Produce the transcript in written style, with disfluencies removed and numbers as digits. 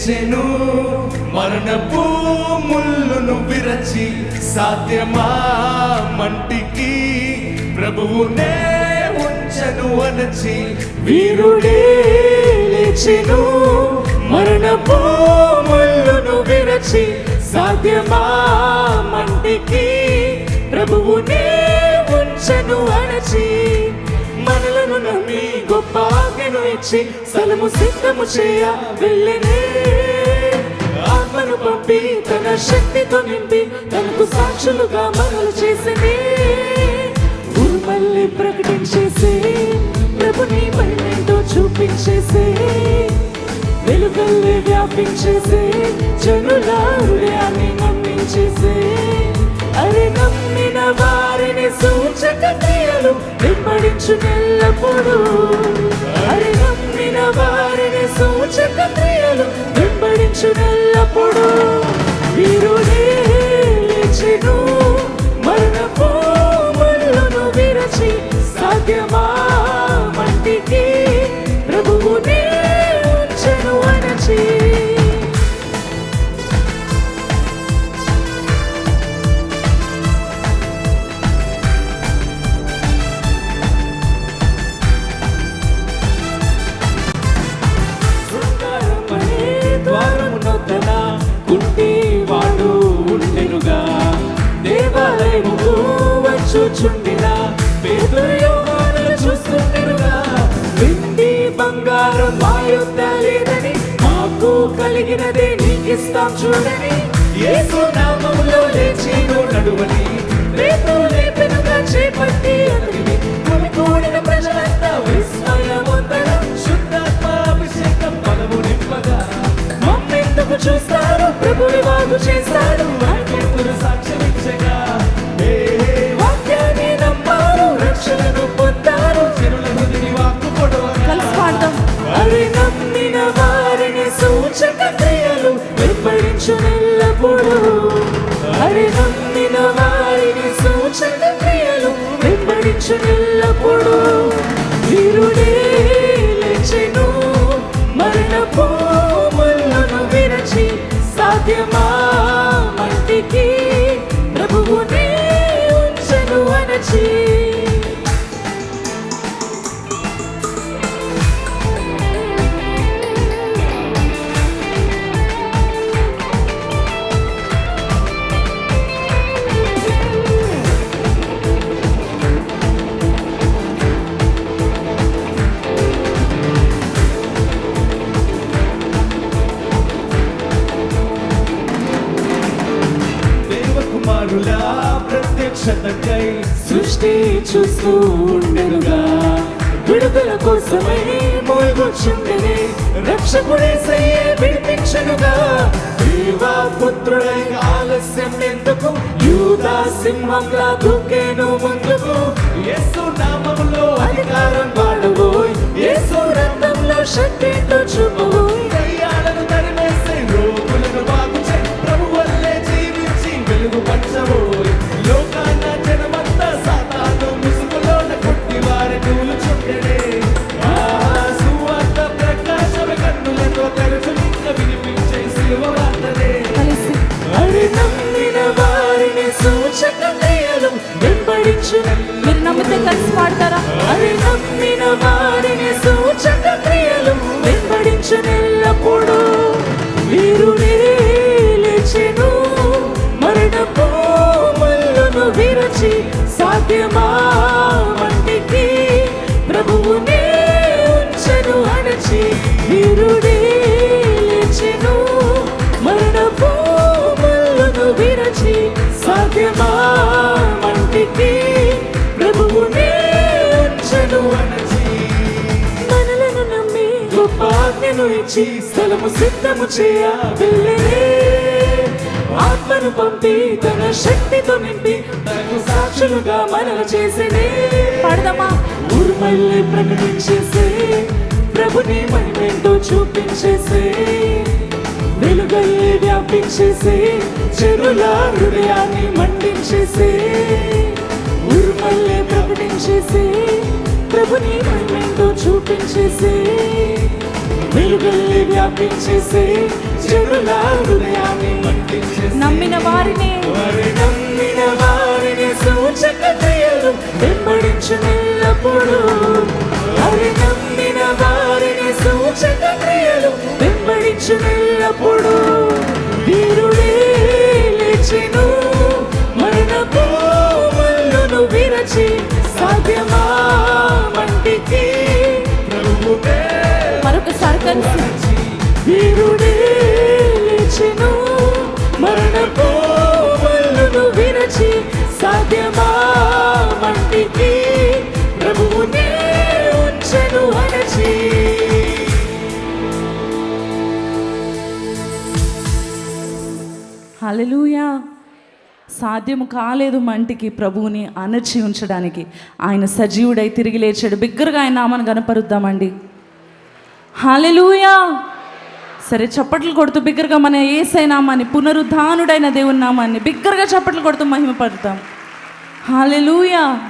లేచెను, మరణపు ముళ్ళును విరచి సాధ్యమా మంటికి ప్రభువునే ఉంచను అనచి వీరుడే లేచెను, మరణపు ముళ్ళును విరచి సాధ్యమా మంటికి ప్రభువునే ఉంచను అనచి మనలను నమ్మి గొప్ప ఆజ్ఞను ఇచ్చి స్థలము సిద్ధము చేయ వెళ్ళెనే. ఆత్మను పంపి తన శక్తితో నింపి తనకు సాక్షులుగా మనలు చేసెనే. మళ్ళీ ప్రకటించేసే ప్రభుని మహిమేంటో చూపించేసే, వెలుగల్లే వ్యాపించేసే జనుల హృదయాన్ని నమ్మించేసే. అరే నమ్మిన వారిని సూచక క్రియలు వెంబడించు నెల్లప్పుడు, అరే నమ్మిన వారిని సూచక క్రియలు వెంబడించు నెల్లప్పుడు. వీరుడే లేచెను, మరణపు ముళ్ళును విరచి సాధ్యమా మంటికి ప్రభువునే ఉంచెను అనచి. ద్వారమునొద్దన కుంటివాడు ఉండెనుగా, దేవాలయముకు వచ్చుచుండిన పేతురు యోహానులు చూస్తుండెనుగా. వెండి బంగారం మా యొద్ద లేదని మాకు కలిగినదే నీకిస్తాం చూడని, యేసు నామములో లేచిను నడువని పేతురు లేపెనుగా చేపట్టి అతనిని కూడిన ప్రజలంతా విస్మయమొందడం. శుద్ధాత్మ అభిషేకం బలము నింపగా మమ్మెందుకు చూస్తారు ప్రభువు బాగు చేస్తాడు అని పేతురు సాక్ష్యమిచ్చగా. వాక్యాన్ని నమ్మారు, రక్షణను పొందారు, జనుల హృదయ వాక్కు పొడవగా. అరే నమ్మిన వారిని సూచక క్రియలు వెంబడించు నెల్లప్పుడు, అరే నమ్మిన వారిని సూచక క్రియలు వెంబడించు నెల్లప్పుడు. వీరుడే లేచెను, మరణపు ముళ్ళును విరచి సాధ్యమా మంటికి ప్రభువునే ఉంచెను అనచి. ప్రత్యక్షతకై సృష్టి చూస్తూ ఉండెనుగా, విడుదల కోసమై మోయగొచ్చుండెనే రక్షకుడేసయ్యే విడిపించెనుగా. దేవా పుత్రుడై ఆలస్యం ఎందుకు, యూదా సింహంలా దూకేను ముందుకు. యేసు నామములో అధికారం వాడబోయ్, యేసు రక్తంలో శక్తితో చూపబోయ్. దయ్యాలను తరిమేసి రోగులను బాగు చేయి, ప్రభువల్లే జీవించి వెలుగు పంచబోయ్. లోకాన జనమంతా సాతాను ముసుగులోన కొట్టి వారి కూలుచుండెనే. సువార్త ప్రకాశమే కన్నులతో తెరచు నిన్న వినిపించే సిలువ వార్తనే. అరే నమ్మిన వారిని సూచక క్రియలు వెంబడించు. మీరు నమ్మితే కలిసి పాడతారా? అరే నమ్మిన వారిని సూచక క్రియలు వెంబడించు నెల్లప్పుడు. వీరుడే లేచెను, మరణపు ముళ్ళును విరచి సాధ్యమా మంటికి ప్రభువునే ఉంచెను అనచి. వీరుడే లేచెను, మరణపు ముళ్ళును విరచి సాధ్యమా మంటికి ప్రభువునే ఉంచెను అనచి. మనలను నమ్మి గొప్ప ఆజ్ఞను ఇచ్చి స్థలము సిద్ధము చేయ వెళ్ళెనే. ఆత్మను పంపి తన శక్తితో నింపి తనకు సాక్షులుగా మనలు చేసేనే. పాడదామా? ఊర్మల్లే ప్రకటించేసే ప్రభుని మహిమేంటో చూపించేసే, వెలుగల్లే వ్యాపించేసే చెరుల హృదయాన్ని మండించేసే. ఊర్మల్లే ప్రకటించేసే ప్రభుని మహిమేంటో చూపించేసే, వెలుగల్లి వ్యాపించేసే చెడుల హృదయాన్ని మండించేసే నమ్మిన వారిని నమ్మిన వారిని సూచక క్రియలు వెంబడించునెల్లప్పుడు నమ్మిన వారిని సూచక క్రియలు వెంబడించునెల్లప్పుడు వీరుడే లేచెను మరణపు ముళ్ళును విరచి సాధ్యమా మంటికి ప్రభువే మరొకసారి కలిసి వీరుడే లేచెను మరణపు ముళ్ళును విరచి సాధ్యమా మంటికి ప్రభువునే ఉంచెను అణచి. హల్లెలూయా. సాధ్యము కాలేదు మంటికి ప్రభువుని అణచి ఉంచడానికి. ఆయన సజీవుడై తిరిగి లేచాడు. బిగ్గరగా ఆయన నామాన్ని గనపరుద్దామండి. హల్లెలూయా. సరే, చప్పట్లు కొడుతూ బిగ్గరగా మన యేసయ్య నామాన్ని, పునరుద్ధానుడైన దేవుని నామాన్ని బిగ్గరగా చప్పట్లు కొడుతూ మహిమపడతాం. హల్లెలూయా.